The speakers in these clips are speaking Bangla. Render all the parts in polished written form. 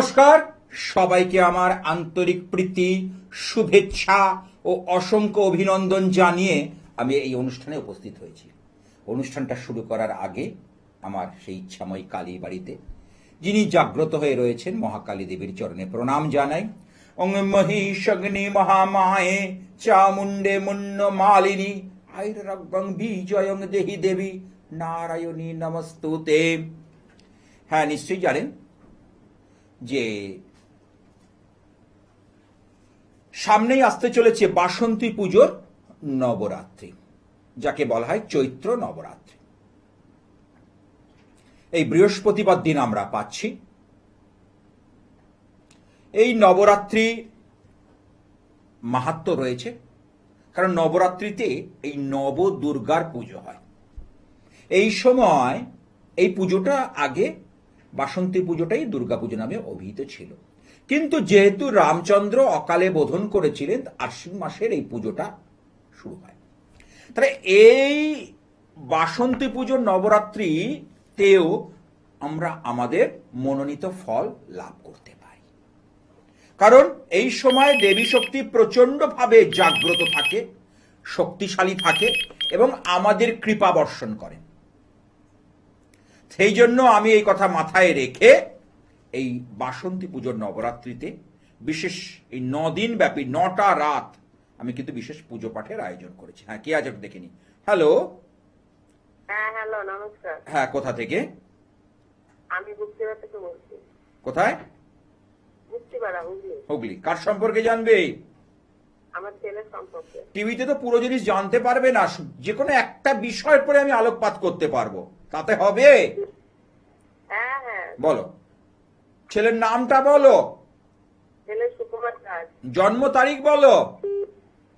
নমস্কার, সবাইকে আমার আন্তরিক প্রীতি, শুভেচ্ছা ও অসংখ্য অভিনন্দন জানিয়ে আমি এই অনুষ্ঠানে উপস্থিত হয়েছি। অনুষ্ঠানটা শুরু করার আগে আমার সেই ইচ্ছাময়ী কালী বাড়িতে যিনি জাগ্রত হয়ে রয়েছেন মহাকালী দেবীর চরণে প্রণাম জানাই। ওং মহিষগ্নি মহামায়ে চামুণ্ডে মুন্ন মালিনী আইরগং বিজয়ং দেহি দেবী নারায়ণী নমস্তুতে। হ্যাঁ, নিশ্চয়ই জানেন যে সামনেই আসতে চলেছে বাসন্তী পুজোর নবরাত্রি, যাকে বলা হয় চৈত্র নবরাত্রি। এই বৃহস্পতিবার দিন আমরা পাচ্ছি। এই নবরাত্রি মাহাত্ম্য রয়েছে, কারণ নবরাত্রিতে এই নব দুর্গার পুজো হয়। এই সময় এই পুজোটা আগে বাসন্তী পুজোটাই দুর্গাপুজো নামে অভিহিত ছিল, কিন্তু যেহেতু রামচন্দ্র অকালে বোধন করেছিলেন, আশ্বিন মাসের এই পুজোটা শুরু হয়। তাহলে এই বাসন্তী পুজোর নবরাত্রিতেও আমরা আমাদের মনোনীত ফল লাভ করতে পারি, কারণ এই সময় দেবী শক্তি প্রচন্ডভাবে জাগ্রত থাকে, শক্তিশালী থাকে এবং আমাদের কৃপা বর্ষণ করেন। সেই জন্য আমি এই কথা মাথায় রেখে এই বাসন্তী পুজোর নবরাত্রিতে বিশেষ এই 9 দিন ব্যাপী 9টা রাত আমি কিন্তু বিশেষ পুজো পাঠের আয়োজন করেছি। হ্যাঁ, কে আজ দেখেনি? হ্যালো। হ্যাঁ, হ্যালো, নমস্কার। হ্যাঁ, কোথা থেকে? আমি গুপ্তিপাড়া থেকে বলছি। কোথায়? গুপ্তিপাড়া, হুগলি। হুগলি। কার সম্পর্কে জানবে? আমার ছেলের সম্পর্কে। টিভিতে তো পুরো জিনিস জানতে পারবে না, যে কোনো একটা বিষয়ের পরে আমি আলোকপাত করতে পারবো, তাতে হবে? হ্যাঁ হ্যাঁ, বলো, ছেলের নামটা বলো। ছেলের সুকুমার দাস। জন্ম তারিখ বলো।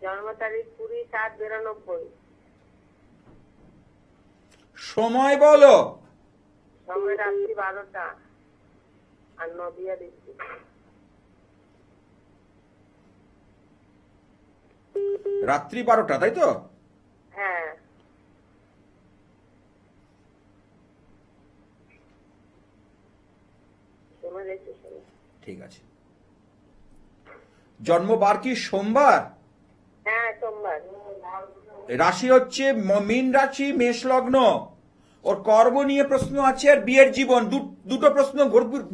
জন্ম তারিখ 20/7/92। সময় বলো। সময় রাত্রি 12টা আর নদিয়া দিচ্ছি। রাত্রি 12টা, তাই তো? হ্যাঁ। সময় দেখছি। ঠিক আছে। জন্মবার কি সোমবার? হ্যাঁ, সোমবার। রাশি হচ্ছে মীন রাশি, মেষ লগ্ন। ওর কর্ম নিয়ে প্রশ্ন আছে আর বিয়ের জীবন, দুটো প্রশ্ন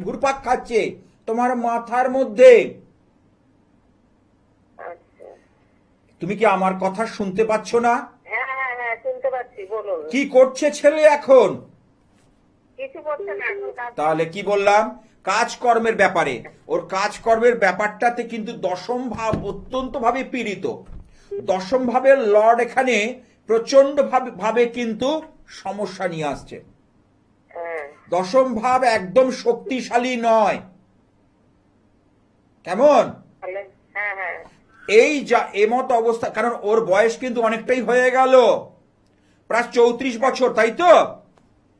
ঘুরপাক খাচ্ছে তোমার মাথার মধ্যে। আচ্ছা, তুমি কি আমার কথা শুনতে পাচ্ছ না? হ্যাঁ হ্যাঁ হ্যাঁ, শুনতে পাচ্ছি, বলুন। কি করছে ছেলে এখন? কিছু করছে না এখন। তাহলে কি বললাম? কাজকর্মের ব্যাপারে, ওর কাজকর্মের ব্যাপারটাতে কিন্তু দশম ভাব অত্যন্ত ভাবে পীড়িত। দশম ভাবের লর্ড এখানে প্রচন্ড ভাবে কিন্তু সমস্যা নিয়ে আসছে। হ্যাঁ। দশম ভাব একদম শক্তিশালী নয়। কেমন? হ্যাঁ হ্যাঁ। এই যা এমত অবস্থা, কারণ ওর বয়স কিন্তু অনেকটাই হয়ে গেল, প্রায় 34 বছর, তাই তো?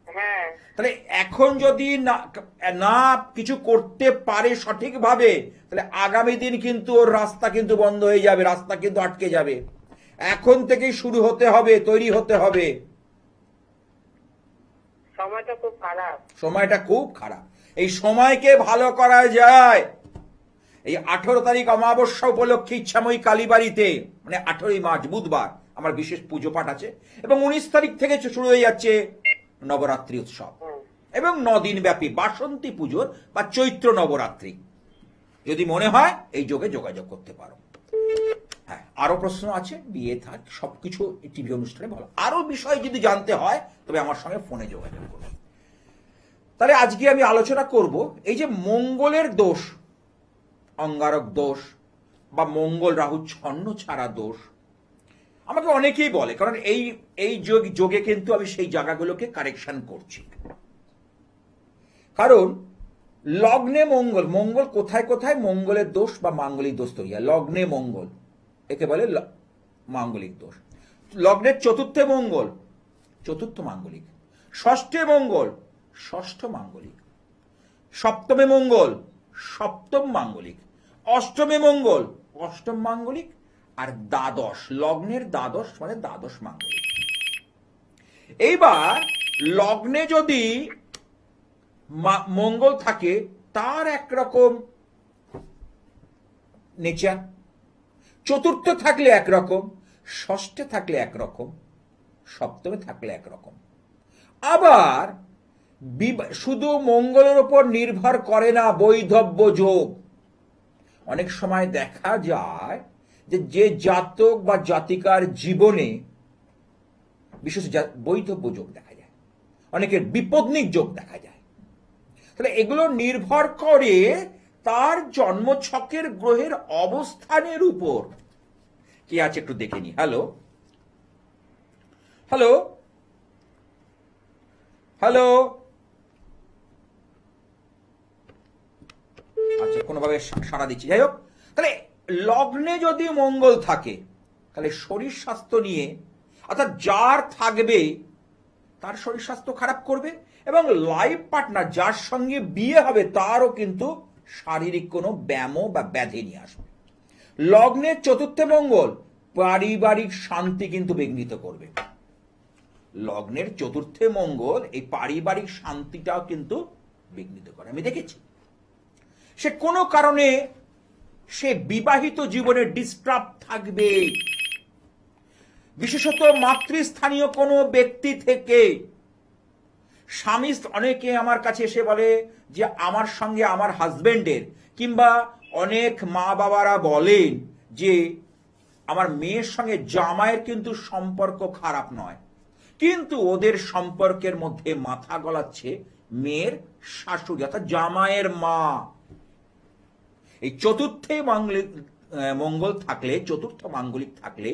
হ্যাঁ। তাহলে এখন যদি না কিছু করতে পারে সঠিকভাবে, তাহলে আগামী দিন কিন্তু ওর রাস্তা কিন্তু বন্ধ হয়ে যাবে, রাস্তা কিন্তু আটকে যাবে। এখন থেকেই শুরু হতে হবে, তৈরি হতে হবে। সময়টা খুব খারাপ। সময়টা খুব খারাপ। এই সময়কে ভালো করা যায় এই 18 তারিখ অমাবস্যা উপলক্ষে ইচ্ছাময়ী কালীবাড়িতে, মানে 18ই মার্চ বুধবার আমার বিশেষ পুজো পাঠ আছে, এবং 19 তারিখ থেকে শুরু হয়ে যাচ্ছে নবরাত্রি উৎসব এবং 9 দিন ব্যাপী বাসন্তী পুজোর বা চৈত্র নবরাত্রি। যদি মনে হয় এই যোগে যোগাযোগ করতে পারো। হ্যাঁ, আরো প্রশ্ন আছে, বিয়ে থাক সবকিছু টিভি অনুষ্ঠানে বলো। আরো বিষয় যদি জানতে হয় তবে আমার সঙ্গে ফোনে যোগাযোগ করো। তাহলে আজকে আমি আলোচনা করব এই যে মঙ্গলের দোষ, অঙ্গারক দোষ বা মঙ্গল রাহু ছন্ন ছাড়া দোষ। আমাকে অনেকেই বলে, কারণ এই যোগে কিন্তু আমি সেই জায়গাগুলোকে কারেকশন করছি। কারণ লগ্নে মঙ্গল, মঙ্গল কোথায় কোথায় মঙ্গলের দোষ বা মাঙ্গলিক দোষ তৈরি হয়। লগ্নে মঙ্গল, একে বলে মাঙ্গলিক দোষ। লগ্নের চতুর্থে মঙ্গল, চতুর্থ মাঙ্গলিক। ষষ্ঠে মঙ্গল, ষষ্ঠ মাঙ্গলিক। সপ্তমে মঙ্গল, সপ্তম মাঙ্গলিক। অষ্টমে মঙ্গল, অষ্টম মাঙ্গলিক। আর দ্বাদশ, লগ্নের দ্বাদশ মানে দ্বাদশ মাঙ্গলিক। এইবার লগ্নে যদি মঙ্গল থাকে তার একরকম নেচার, চতুর্থ থাকলে একরকম, ষষ্ঠে থাকলে একরকম, সপ্তমে থাকলে একরকম। আবার শুধু মঙ্গলের উপর নির্ভর করে না বৈধব্য যোগ। অনেক সময় দেখা যায় যে জাতক বা জাতিকার জীবনে বিশেষ বৈধব্য যোগ দেখা যায়, অনেকের বিপদনিক যোগ দেখা যায়। তাহলে এগুলো নির্ভর করে তার জন্মছকের গ্রহের অবস্থানের উপর। কি আছে একটু দেখে নি। হ্যালো হ্যালো হ্যালো, আচ্ছা কোনোভাবে সাড়া দিচ্ছি। যাই হোক, তাহলে লগ্নে যদি মঙ্গল থাকে তাহলে শরীর স্বাস্থ্য নিয়ে, অর্থাৎ যার থাকবে তার শরীর স্বাস্থ্য খারাপ করবে, এবং লাইফ পার্টনার যার সঙ্গে বিয়ে হবে তারও কিন্তু শারীরিক কোনো ব্যায়াম বা ব্যাধি নিয়ে আসবে। লগ্নের চতুর্থে মঙ্গল পারিবারিক শান্তি কিন্তু বিঘ্নিত করবে। লগ্নের চতুর্থে মঙ্গল এই পারিবারিক শান্তিটাও কিন্তু বিঘ্নিত করে। আমি দেখেছি সে কোনো কারণে সে বিবাহিত জীবনে ডিস্টার্ব থাকবে, বিশেষত মাতৃস্থানীয় কোনো ব্যক্তি থেকে। স্বামী, অনেকে আমার কাছে এসে বলে যে আমার সঙ্গে আমার হাজবেন্ডের, কিংবা অনেক মা বাবারা বলেন যে আমার মেয়ের সঙ্গে জামাইয়ের কিন্তু সম্পর্ক খারাপ নয়, কিন্তু ওদের সম্পর্কের মধ্যে মাথা গলাচ্ছে মেয়ের শাশুড়ি অর্থাৎ জামাইয়ের মা। এই চতুর্থে মঙ্গল থাকলে, চতুর্থ মাঙ্গলিক থাকলে,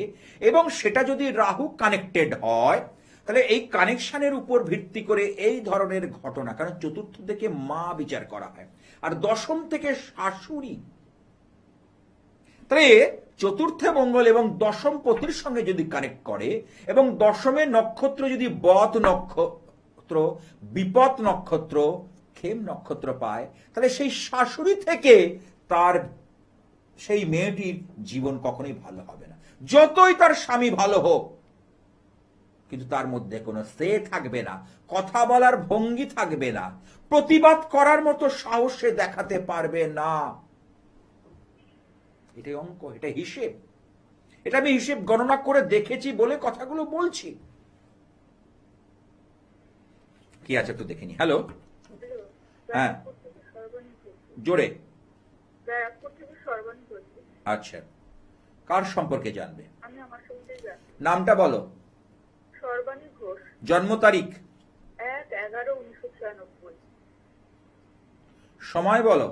এবং সেটা যদি রাহু কানেক্টেড হয়, তাহলে এই কানেকশনের উপর ভিত্তি করে এই ধরনের ঘটনা, কারণ চতুর্থ থেকে মা বিচার করা হয় আর দশম থেকে শাশুড়ি। তাহলে চতুর্থে মঙ্গল এবং দশম পতির সঙ্গে যদি কানেক্ট করে, এবং দশমের নক্ষত্র যদি বদ নক্ষত্র, বিপদ নক্ষত্র, খেম নক্ষত্র পায়, তাহলে সেই শাশুড়ি থেকে তার সেই মেয়েটির জীবন কখনোই ভালো হবে না। যতই তার স্বামী ভালো হোক, কিন্তু তার মধ্যে কোনো সে থাকবে না, কথা বলার ভঙ্গি থাকবে না, প্রতিবাদ করার মতো সাহস সে দেখাতে পারবে না। এটাই অঙ্ক, এটা হিসেব। এটা আমি হিসেব গণনা করে দেখেছি বলে কথাগুলো বলছি। কি আছে একটু দেখে নি। হ্যালো, হ্যাঁ জোরে। আচ্ছা, কার সম্পর্কে জানবে? নামটা বলো। জন্ম তারিখ? 1/11/1996। সময় বলো।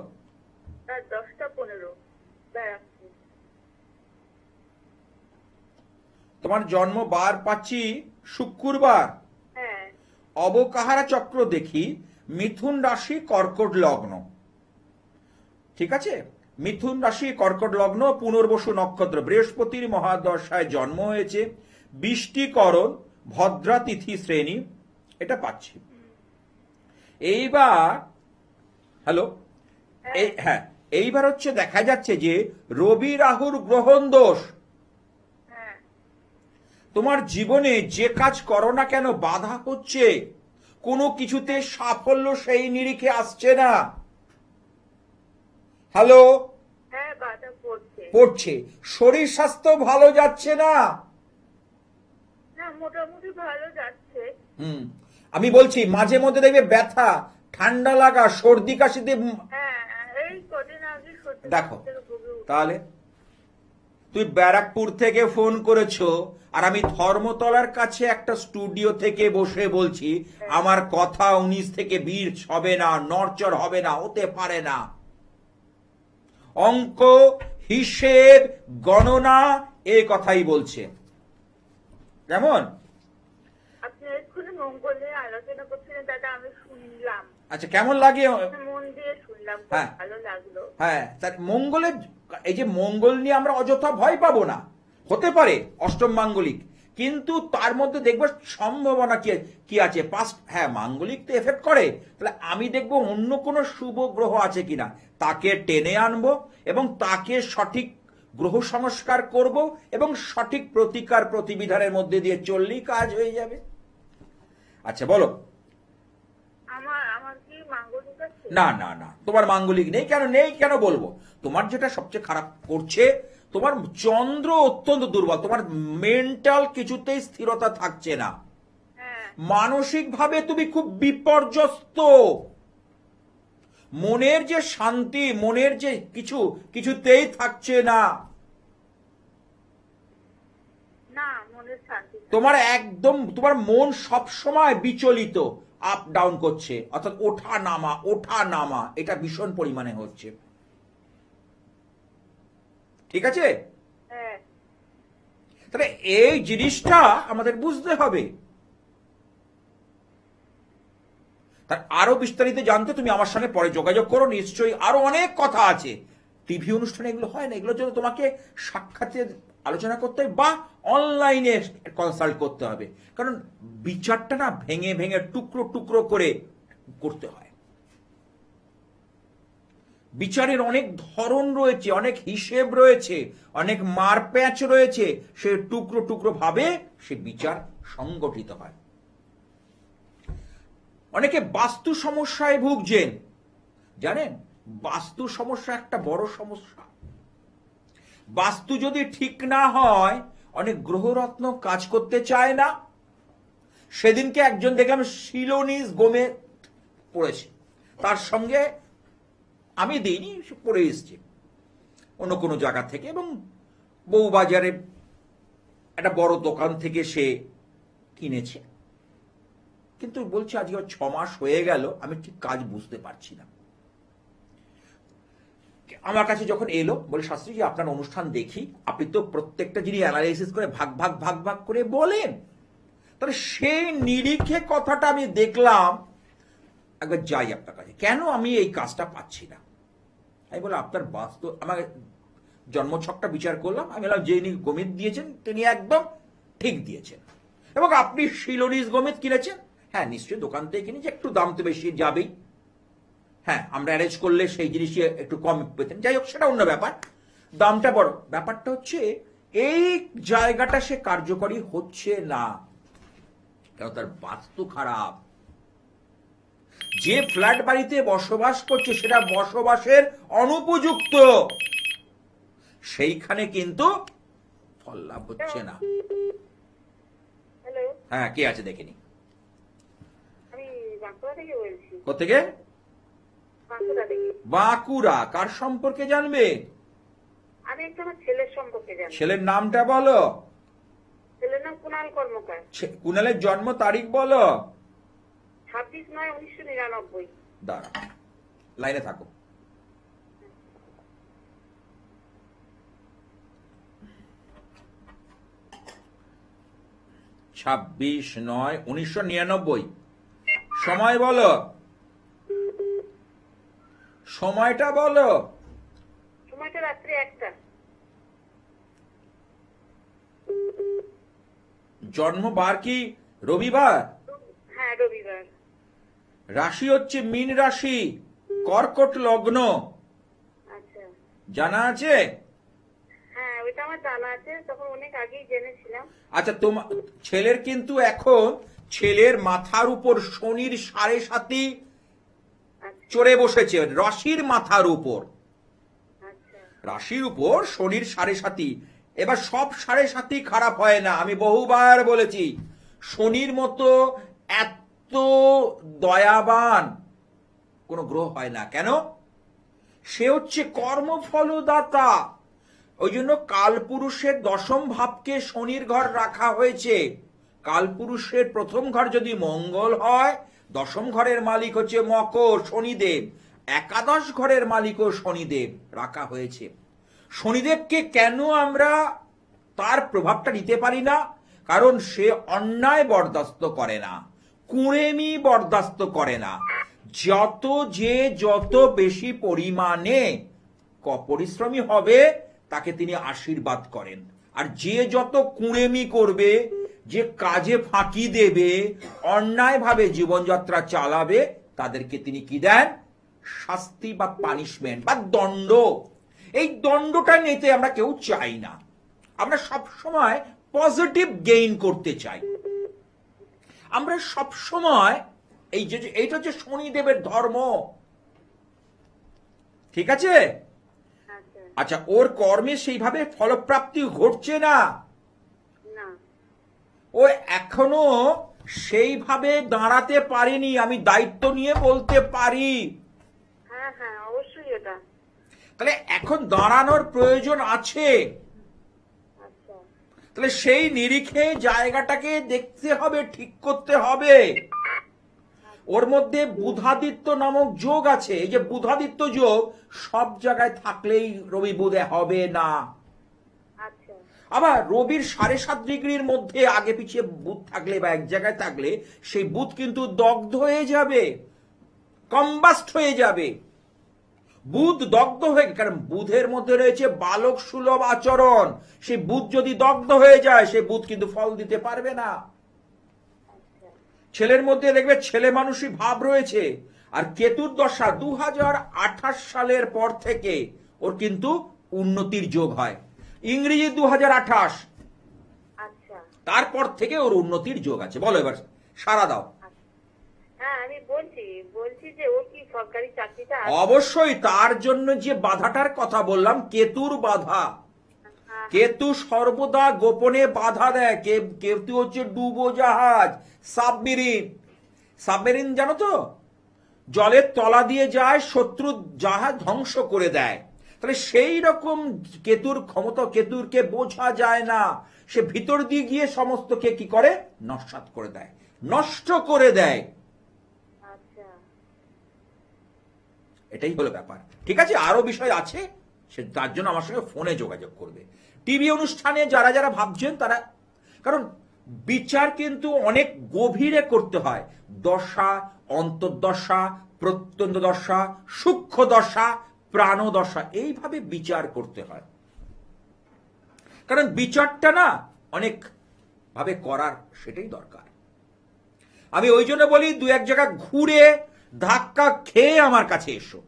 10টা 15। তোমার জন্ম বার পাচ্ছি শুক্রবার। হ্যাঁ। অবকাহারা চক্র দেখি মিথুন রাশি কর্কট লগ্ন। ঠিক আছে, মিথুন রাশি কর্কট লগ্ন, পুনর্বসু নক্ষত্র, বৃহস্পতির মহাদশায় জন্ম হয়েছে, বৃষ্টিকরণ, ভদ্রা তিথি শ্রেণী, এটা পাচ্ছি। এইবার হ্যালো, হ্যাঁ এইবার হচ্ছে দেখা যাচ্ছে যে রবি রাহুর গ্রহণ দোষ। তোমার জীবনে যে কাজ করো না কেন বাধা হচ্ছে, কোনো কিছুতে সাফল্য সেই নিরিখে আসছে না। হ্যালো, হ্যাঁ বাধা পড়ছে। শরীর স্বাস্থ্য ভালো যাচ্ছে না। না, মোটামুটি ভালো যাচ্ছে। আমি বলছি মাঝে মধ্যে দেখবে ব্যথা, ঠান্ডা লাগা, সর্দি কাশিতে। হ্যাঁ, এই কদিন আগে সত্যি দেখো, তাহলে তুই ব্যারাকপুর থেকে ফোন করেছো, আর আমি ধর্মতলার কাছে একটা স্টুডিও থেকে বসে বলছি আমার কথা 19 থেকে 20 হবে না, নড়চড় হবে না, হতে পারে না। অঙ্ক, হিসেব, গণনা এই কথাই বলছে। কেমন? আপনি এক্ষুনি মঙ্গল নিয়ে আলোচনা করছিলেন, দাদা আমি শুনলাম। আচ্ছা, কেমন লাগে? মন দিয়ে শুনলাম, হ্যাঁ ভালো লাগলো। হ্যাঁ, তার মঙ্গলের, এই যে মঙ্গল নিয়ে আমরা অযথা ভয় পাবো না। হতে পারে অষ্টম মাঙ্গলিক, কিন্তু তার মধ্যে দেখবো সম্ভাবনা কি আছে। পাস্ট, হ্যাঁ মাঙ্গলিক তো এফেক্ট করে, তাহলে আমি দেখবো অন্য কোনো শুভ গ্রহ আছে কিনা, তাকে টেনে আনবো এবং তাকে সঠিক গ্রহ সংস্কার করব, এবং সঠিক প্রতিকার প্রতিবিধানের মধ্যে দিয়ে চললেই কাজ হয়ে যাবে। আচ্ছা বলো। আমার কি মাঙ্গলিক আছে? না না না, তোমার মাঙ্গলিক নেই। কেন বলবো, তোমার যেটা সবচেয়ে খারাপ করছে, তোমার চন্দ্র অত্যন্ত দুর্বল, তোমার মেন্টাল কিছুতেই স্থিরতা থাকছে না, হ্যাঁ মানসিকভাবে তুমি খুব বিপর্যস্ত, মনের যে শান্তি, মনের যে কিছুতেই থাকছে না। না, মনের শান্তি নেই। তোমার একদম, তোমার মন সবসময় বিচলিত, আপ ডাউন করছে, অর্থাৎ ওঠা নামা, এটা ভীষণ পরিমাণে হচ্ছে। ঠিক আছে? হ্যাঁ তাহলে এই জিনিসটা আমাদের বুঝতে হবে। তার আরো বিস্তারিত জানতে তুমি আমার সঙ্গে পরে যোগাযোগ করো, নিশ্চয়ই আরো অনেক কথা আছে। টিভি অনুষ্ঠানে এগুলো হয় না, এগুলোর জন্য তোমাকে সাক্ষাতে আলোচনা করতে হবে বা অনলাইনে কনসাল্ট করতে হবে, কারণ বিচারটা না ভেঙে ভেঙে টুকরো টুকরো করে করতে হয়। বিচারের অনেক ধরন রয়েছে, অনেক হিসেব রয়েছে, অনেক মারপ্যাচ রয়েছে, সে টুকরো টুকরো ভাবে সে বিচার সংগঠিত হয়। অনেকে বাস্তু সমস্যায় ভুগছেন, জানেন বাস্তু সমস্যা একটা বড় সমস্যা। বাস্তু যদি ঠিক না হয়, অনেক গ্রহরত্ন কাজ করতে চায় না। সেদিনকে একজন দেখলাম শিলনিজ গমে পড়েছে, তার সঙ্গে আমি দিইনি, সে পড়ে এসছে অন্য কোনো জায়গা থেকে, এবং বউবাজারে একটা বড় দোকান থেকে সে কিনেছে। কিন্তু বলছে আজকে 6 মাস হয়ে গেল, আমি ঠিক কাজ বুঝতে পারছি না। আমার কাছে যখন এলো, বলে শাস্ত্রীজি আপনার অনুষ্ঠান দেখি, আপনি তো প্রত্যেকটা জিনিস অ্যানালাইসিস করে ভাগ ভাগ করে বলেন, তাহলে সেই নিরিখে কথাটা আমি দেখলাম, একবার যাই আপনার কাছে, কেন আমি এই কাজটা পাচ্ছি না। আমি বলে আপনার বাস্তু, আমার জন্মছকটা বিচার করলাম, আমি বললাম যিনি গমিত দিয়েছেন তিনি একদম ঠিক দিয়েছেন, এবং আপনি শিলনিজ গমিত কিনেছেন, হ্যাঁ নিশ্চয়ই দোকান থেকে কিনেছি, একটু দাম তো বেশি যাবেই, হ্যাঁ আমরা অ্যারেঞ্জ করলে সেই জিনিসই একটু কম পেতেন, যাই হোক সেটা অন্য ব্যাপার, দামটা বড়। ব্যাপারটা হচ্ছে এই জায়গাটা সে কার্যকরী হচ্ছে না, কেন তার বাস্তু খারাপ। যে ফ্ল্যাট বাড়িতে বসবাস করছে সেটা বসবাসের অনুপযুক্ত, সেইখানে কিন্তু ফল লাভ হচ্ছে না। হ্যালো, হ্যাঁ, কে আছে দেখেনি? আমি বাঁকুড়া থেকে বলছি। কোথেকে? বাঁকুড়া থেকে। বাঁকুড়া। কার সম্পর্কে জানবে? আমি একটু আমার ছেলের সম্পর্কে জানি। ছেলের নামটা বলো। ছেলের নাম কুণাল কর্মকার। কুণালের জন্ম তারিখ বলো। 26/9/1999। দাঁড়া, লাইনে থাকো। ছাব্বিশ 9/1999। সময় বলো, সময়টা বলো। সময়টা রাত্রি 1টা। জন্মবার কি রবিবার? হ্যাঁ রবিবার। রাশি হচ্ছে মীন রাশি, কর্কট লগ্ন, আচ্ছা জানা আছে? হ্যাঁ, ওইটা আমার জানা আছে, তখন অনেক আগেই জেনেছিলাম। আচ্ছা, তোমার ছেলের কিন্তু এখন ছেলের মাথার উপর শনির 7.5 আচ্ছা চড়ে বসেছে, রাশির মাথার উপর, আচ্ছা রাশির উপর শনির 7.5। এবার সব 7.5 খারাপ হয় না, আমি বহুবার বলেছি, শনির মতো এত দয়াবান কোন গ্রহ হয় না। কেন? সে হচ্ছে কর্মফলদাতা। ওই জন্য কালপুরুষের 10ম ভাবকে শনির ঘর রাখা হয়েছে। কালপুরুষের 1ম ঘর যদি মঙ্গল হয়, 10ম ঘরের মালিক হচ্ছে মকর, শনিদেব, একাদশ ঘরের মালিকও শনিদেব রাখা হয়েছে। শনিদেবকে কেন আমরা তার প্রভাবটা নিতে পারি না? কারণ সে অন্যায় বরদাস্ত করে না, কুঁড়েমি বরদাস্ত করে না। যত বেশি পরিমাণে পরিশ্রমী হবে তাকে তিনি আশীর্বাদ করেন, আর যে যত কুঁড়েমি করবে, যে কাজে ফাঁকি দেবে, অন্যায়ভাবে জীবনযাত্রা চালাবে, তাদেরকে তিনি কি দেন? শাস্তি বা পানিশমেন্ট বা দণ্ড। এই দণ্ডটা নিতে আমরা কেউ চাই না, আমরা সব সময় পজিটিভ গেইন করতে চাই। আমরা সব সময় এইটা হচ্ছে শনিদেবের ধর্ম। ঠিক আছে? আচ্ছা। আচ্ছা, ওর কর্মে সেইভাবে ফলপ্রাপ্তি ঘটছে না, না। ও এখনো সেইভাবে দাঁড়াতে পারেনি, আমি দায়িত্ব নিয়ে বলতে পারি। হ্যাঁ হ্যাঁ, অবশ্যই এটা। তাহলে এখন দাঁড়ানোর প্রয়োজন আছে। আচ্ছা। তাহলে সেই নিরিখে জায়গাটাকে দেখতে হবে, ঠিক করতে হবে। ওর মধ্যে বুধাদিত্য নামক যোগ আছে। এই যে বুধাদিত্য যোগ সব জায়গায় থাকলেই রবি বুধে হবে না। আচ্ছা। আবার রবির 7.5 ডিগ্রির মধ্যে আগে পিছিয়ে বুধ থাকলে বা এক জায়গায় থাকলে সেই বুধ কিন্তু দগ্ধ হয়ে যাবে, কম্বাস্ট হয়ে যাবে। বুধ দগ্ধ হয়ে, কারণ বুধের মধ্যে রয়েছে বালক সুলভ আচরণ। সেই বুধ যদি দগ্ধ হয়ে যায়, সেই বুধ কিন্তু ফল দিতে পারবে না। আচ্ছা। ছেলের মধ্যে দেখবে ছেলে মানুষই ভাব রয়েছে। আর কেতুর দশা 2028 সালের পর থেকে ওর কিন্তু উন্নতির যোগ হয়। ইংরেজি 2028, আচ্ছা। তারপর থেকে ওর উন্নতির যোগ আছে। বলো এবার সারা দাও। হ্যাঁ, আমি বলছি যে ও কি সরকারি চাকরিটা অবশ্যই তার জন্য যে বাধাটার কথা বললাম, কেতুর বাধা। হ্যাঁ, কেতু সর্বদা গোপনে বাধা দেয়। কেতু হচ্ছে ডুবোজাহাজ, সাবমেরিন। সাবমেরিন জানো তো, জলের তলা দিয়ে যায়, শত্রু জাহাজ ধ্বংস করে দেয়। তাহলে সেই রকম কেতুর ক্ষমতা, কেতুরকে বোঝা যায় না। সে ভিতর দিয়ে গিয়ে সমস্তকে কি করে, নস্যাৎ করে দেয়, নষ্ট করে দেয়। আচ্ছা। এটাই হলো ব্যাপার। ঠিক আছে, আরো বিষয় আছে, সে তার জন্য আমার সঙ্গে ফোনে যোগাযোগ করবে। টিভি অনুষ্ঠানে যারা যারা ভাবছেন তারা, কারণ বিচার কিন্তু অনেক গভীরে করতে হয়। দশা, অন্তর্দশা, প্রত্যন্ত দশা, সূক্ষ্ম দশা, প্রাণদশা, এইভাবে বিচার করতে হয়। কারণ বিচারটা না অনেক ভাবে করার, সেটাই দরকার। আমি ওই জন্য বলি, দু এক জায়গা ঘুরে ধাক্কা খেয়ে আমার কাছে এসো।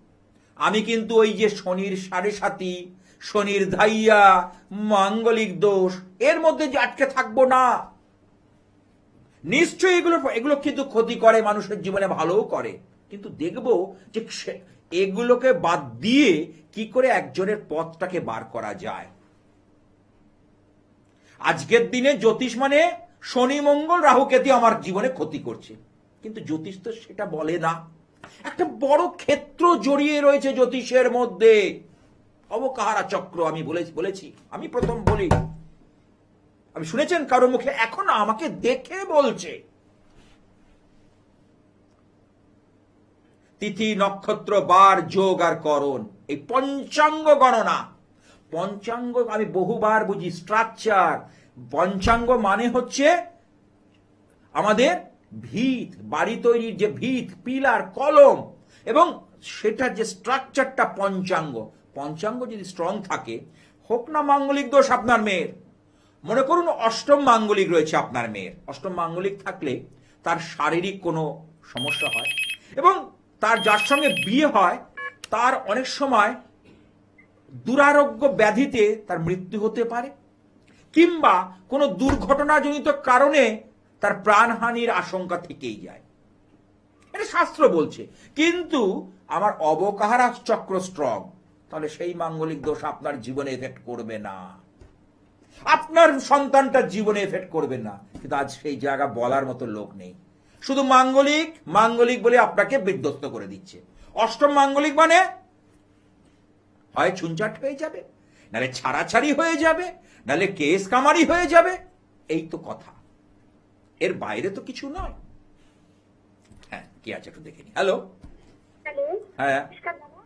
আমি কিন্তু ওই যে শনির 7.5, শনির ধাইয়া, মাঙ্গলিক দোষ, এর মধ্যে যে আটকে থাকবো না। নিশ্চয়ই এগুলো কিন্তু ক্ষতি করে, মানুষের জীবনে ভালোও করে, কিন্তু দেখবো যে এগুলোকে বাদ দিয়ে কি করে একজনের পথটাকে বার করা যায়। আজকের দিনে জ্যোতিষ মানে শনি মঙ্গল রাহু কেতু আমার জীবনে ক্ষতি করছে, কিন্তু জ্যোতিষ তো সেটা বলে না। একটা বড় ক্ষেত্র জড়িয়ে রয়েছে জ্যোতিষের মধ্যে, অবকাহারা চক্র। আমি বলেছি, আমি প্রথম বলি, আমি শুনেছেন কারো মুখে, এখন আমাকে দেখে বলছে। তিথি, নক্ষত্র, বার, যোগ আর করণ, এই পঞ্চাঙ্গ গণনা। পঞ্চাঙ্গ আমি বহুবার বুঝি, স্ট্রাকচার। পঞ্চাঙ্গ মানে হচ্ছে আমাদের ভিত, বাড়ি তৈরির যে ভিত, পিলার, কলম, এবং সেটার যে স্ট্রাকচারটা পঞ্চাঙ্গ। পঞ্চাঙ্গ যদি স্ট্রং থাকে, হোক না মাঙ্গলিক দোষ আপনার মেয়ের, মনে করুন অষ্টম মাঙ্গলিক রয়েছে আপনার মেয়ের, অষ্টম মাঙ্গলিক থাকলে তার শারীরিক কোনো সমস্যা হয়, এবং তার যার সঙ্গে বিয়ে হয় তার অনেক সময় দুরারোগ্য ব্যাধিতে তার মৃত্যু হতে পারে, কিংবা কোনো দুর্ঘটনাজনিত কারণে তার প্রাণহানির আশঙ্কা থেকেই যায়। এটা শাস্ত্র বলছে। কিন্তু আমার অবকাহারা চক্র স্ট্রং, তাহলে সেই মাঙ্গলিক দোষ আপনার জীবনে এফেক্ট করবে না, আপনার সন্তানটার জীবনে এফেক্ট করবে না। কিন্তু আজ সেই জায়গা বলার মতো লোক নেই। শুধু মাঙ্গলিক মাঙ্গলিক বলে আপনাকে বিধ্বস্ত করে দিচ্ছে। অষ্টম মাঙ্গলিক মানে হয় ছুঞ্চাট হয়ে যাবে, নাহলে ছাড়াছাড়ি হয়ে যাবে, নাহলে কেস কামারি হয়ে যাবে। এই তো কথা, এর বাইরে তো কিছু নয়। হ্যাঁ, কি আছে একটু দেখে নি। হ্যালো। হ্যালো। হ্যাঁ, নমস্কার বাবা,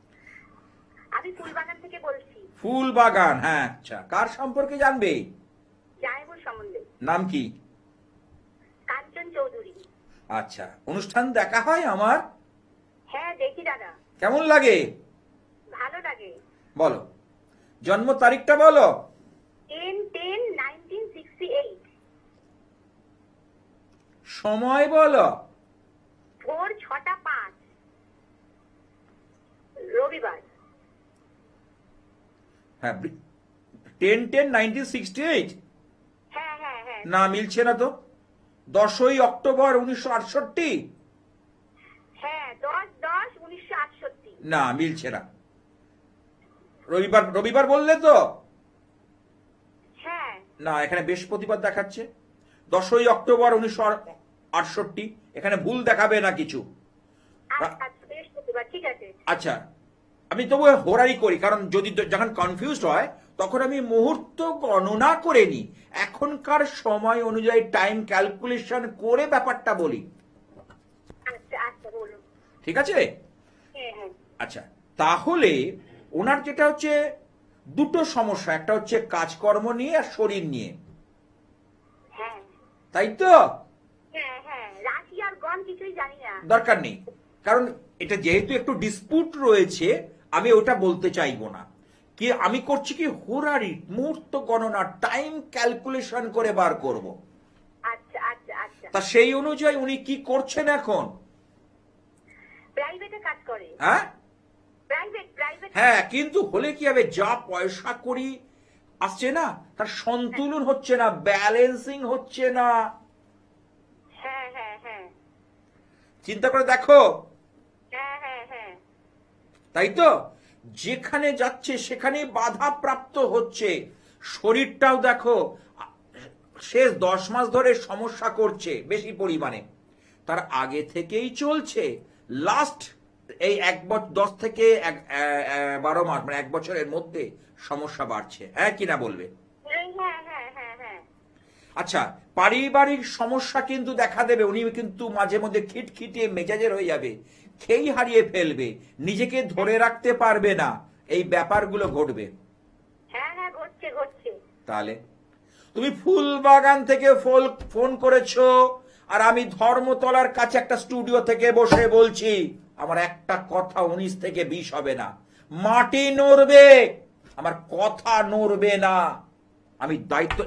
আমি ফুলবাগান থেকে বলছি। ফুল বাগান, হ্যাঁ। আচ্ছা, কার সম্পর্কে জানবে? জায়বুর সম্বন্ধে। নাম কি? কাঞ্চন চৌধুরী। আচ্ছা, অনুষ্ঠান দেখা হয় আমার? হ্যাঁ, দেখি দাদা। কেমন লাগে? ভালো লাগে। বলো, জন্ম তারিখটা বলো। 10/10/1968। সময় বলো। ভোর 6টা 5, রবিবার। হ্যাঁ, 10/10/1968। হ্যাঁ হ্যাঁ হ্যাঁ। না, মিলছে না তো। 10ই অক্টোবর 1968। হ্যাঁ, 10/10/1968। না, মিলছে না। রবিবার রবিবার বললে তো? হ্যাঁ না, এখানে বৃহস্পতিবার দেখাচ্ছে। 10ই অক্টোবর 1968। এখানে ভুল দেখাবে না কিছু। আচ্ছা আচ্ছা, বৃহস্পতিবার, ঠিক আছে। আচ্ছা, আমি তবু হোরারি করি, কারণ যদি যখন কনফিউজড হয় তখন আমি মুহূর্ত গণনা করে নিই, এখনকার সময় অনুযায়ী টাইম ক্যালকুলেশন করে ব্যাপারটা বলি। আচ্ছা আচ্ছা, বলুন। ঠিক আছে? হ্যাঁ হ্যাঁ আচ্ছা, তাহলে ওনার যেটা হচ্ছে দুটো সমস্যা, একটা হচ্ছে কাজকর্ম নিয়ে আর শরীর নিয়ে, হ্যাঁ তাই তো? হ্যাঁ হ্যাঁ, রাশি আর গণ কিছুই জানি না। দরকার নেই, কারণ এটা যেহেতু একটু ডিসপুট রয়েছে, আমি ওটা বলতে চাইবো না। কি আমি করছি কি, হোরারি মুহূর্ত গণনা টাইম ক্যালকুলেশন করে বার করব। আচ্ছা আচ্ছা আচ্ছা। তা সেই অনুযায়ী উনি কি করছেন এখন? প্রাইভেটে কাজ করে। হ্যাঁ প্রাইভেট প্রাইভেট। হ্যাঁ, কিন্তু হলে কি হবে, যা পয়সা করি আসছে না, তার সন্তুলন হচ্ছে না, ব্যালেন্সিং হচ্ছে না। হ্যাঁ হ্যাঁ হ্যাঁ চিন্তা করে দেখো, হ্যাঁ হ্যাঁ হ্যাঁ। তাই তো? যেখানে যাচ্ছে সেখানে বাধা প্রাপ্ত হচ্ছে। শরীরটাও দেখো, শেষ 10 মাস ধরে সমস্যা করছে বেশি পরিমাণে, তার আগে থেকেই চলছে। লাস্ট এই 10 থেকে 12 মাস, মানে 1 বছরের মধ্যে সমস্যা বাড়ছে। হ্যাঁ কিনা বলবে? হ্যাঁ হ্যাঁ হ্যাঁ হ্যাঁ হ্যাঁ। আচ্ছা, পারিবারিক সমস্যা কিন্তু দেখা দেবে, উনি কিন্তু মাঝে মধ্যে খিটখিটে মেজাজের হয়ে যাবে, খেই হারিয়ে ফেলবে, নিজেকে ধরে রাখতে পারবে না, এই ব্যাপারগুলো ঘটবে। হ্যাঁ হ্যাঁ, ঘটছে ঘটছে। তাহলে তুমি ফুল বাগান থেকে ফোন করেছো, আর আমি ধর্মতলার কাছে একটা স্টুডিও থেকে বসে বলছি, আমার একটা কথা 19 থেকে 20 হবে না, মাটি নড়বে, আমার কথা নড়বে না। আমি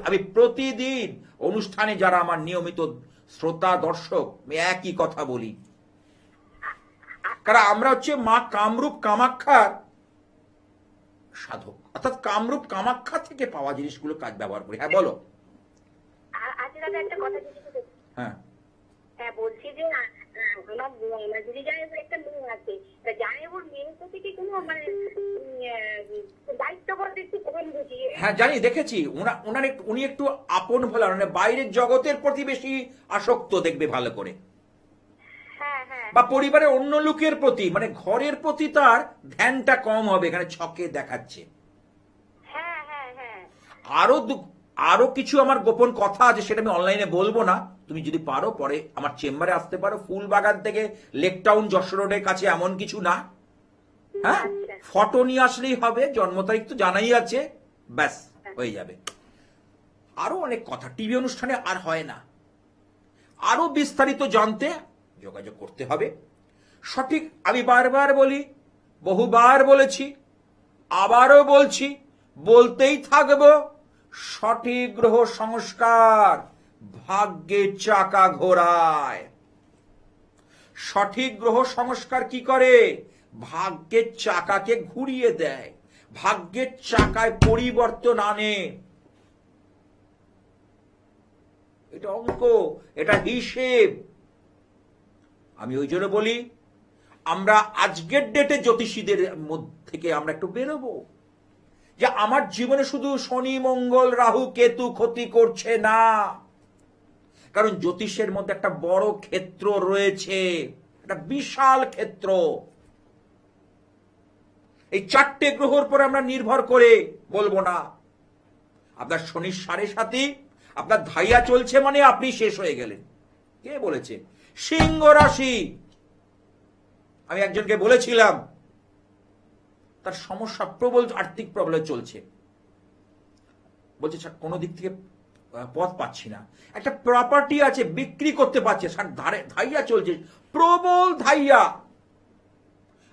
আমি প্রতিদিন অনুষ্ঠানে যারা আমার নিয়মিত শ্রোতা দর্শক, আমি একই কথা বলি, কারণ আমরা হচ্ছে মা কামরূপ কামাখ্যার সাধক, অর্থাৎ কামরূপ কামাখ্যা থেকে পাওয়া জিনিসগুলো কাজ ব্যবহার করি। হ্যাঁ বলো। আচ্ছা দাদা, একটা কথা জিজ্ঞেস করতে। হ্যাঁ হ্যাঁ, বলছি যে আমার দিদি জামাইবাবুর একটা মেয়ে আছে, তা জামাইবাবুর মেয়ের প্রতি কি কোনো মানে দায়িত্ব বলতে একটু কম বুঝি। হ্যাঁ জানি, দেখেছি উনি একটু আপন ভোলা, মানে বাইরের জগতের প্রতি বেশি আসক্ত, দেখবে ভালো করে, হ্যাঁ হ্যাঁ বা পরিবারের অন্য লোকের প্রতি, মানে ঘরের প্রতি তার ধ্যানটা কম হবে, এখানে ছকে দেখাচ্ছে। হ্যাঁ হ্যাঁ হ্যাঁ। আরো কিছু আমার গোপন কথা আছে, সেটা আমি অনলাইনে বলবো না। তুমি যদি পারো পরে আমার চেম্বারে আসতে পারো, ফুল বাগান থেকে লেক টাউন যশোর রোডের কাছে, এমন কিছু না। হ্যাঁ, ফটো নিয়ে আসলেই হবে, জন্ম তারিখ তো জানাই আছে, ব্যাস হয়ে যাবে। আরো অনেক কথা টিভি অনুষ্ঠানে আর হয় না, আরো বিস্তারিত জানতে যোগাযোগ করতে হবে। সঠিক, আমি বারবার বলি, বহুবার বলেছি, আবারও বলছি, বলতেই থাকবো, সঠিক গ্রহ সংস্কার ভাগ্যের চাকা ঘোরায়। সঠিক গ্রহ সংস্কার কি করে? ভাগ্যের চাকাকে ঘুরিয়ে দেয়, ভাগ্যের চাকায় পরিবর্তন আনে। এটা অঙ্ক, এটা হিসেব। আমি ওই জন্য বলি, আমরা আজকের ডেটে জ্যোতিষীদের মধ্যে থেকে আমরা একটু বেরোবো, যে আমার জীবনে শুধু শনি মঙ্গল রাহু কেতু ক্ষতি করছে না, কারণ জ্যোতিষের মধ্যে একটা বড় ক্ষেত্র রয়েছে, একটা বিশাল ক্ষেত্র। এই 4টে গ্রহর পর আমরা নির্ভর করে বলবো না। আপনার শনির 7.5, আপনার ধাইয়া চলছে মানে আপনি শেষ হয়ে গেলেন। কে বলেছে? সিংহ রাশি। আমি একজনকে বলেছিলাম, তার সমস্যা, প্রবল আর্থিক প্রবলেম চলছে, বলছে কোনো দিক থেকে পথ পাচ্ছি না, একটা প্রপার্টি আছে বিক্রি করতে পারছে, ধাইয়া চলছে, প্রবল ধাইয়া।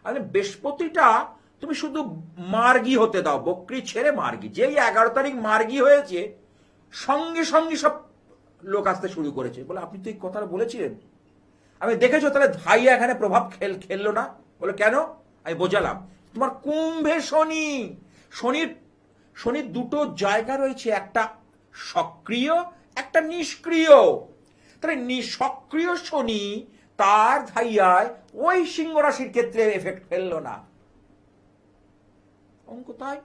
আরে বৃহস্পতিটা তুমি শুধু মার্গী হতে দাও, বকরি ছেড়ে মার্গী। যেই 11 তারিখ মার্গী হয়েছে, সঙ্গে সঙ্গে সব লোক আসতে শুরু করেছে, বলে আপনি তো এই কথাটা বলেছিলেন। আমি দেখেছো, তাহলে ধাইয়া এখানে প্রভাব খেললো না? বলে কেন? আমি বোঝালাম, তোমার কুম্ভে শনি, শনির দুটো জায়গা রয়েছে, একটা সক্রিয়, একটা নিষ্ক্রিয়। তাহলে সক্রিয় শনি তার ধাইয়ায় ওই সিংহ রাশির ক্ষেত্রে এফেক্ট ফেললো না। অঙ্ক তাই।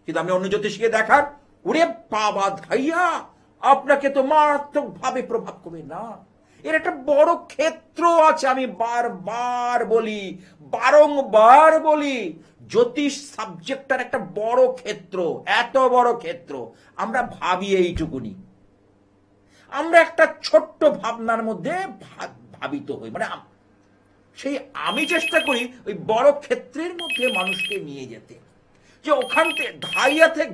কিন্তু আমি অন্য জ্যোতিষীকে দেখার, ওরে বাবা ধাইয়া, আপনাকে তো মারাত্মক ভাবে প্রভাব করবে না। এর একটা বড় ক্ষেত্র আছে। আমি বারবার বলি, বারংবার বলি, জ্যোতিষ সাবজেক্টটার একটা বড় ক্ষেত্র, এত বড় ক্ষেত্র। আমরা ভাবি এইটুকুনি, আমরা একটা ছোট্ট ভাবনার মধ্যে ভাবিত হই। মানে সেই আমি চেষ্টা করি ওই বড় ক্ষেত্রের মধ্যে মানুষকে নিয়ে যেতে, যে ওখান থেকে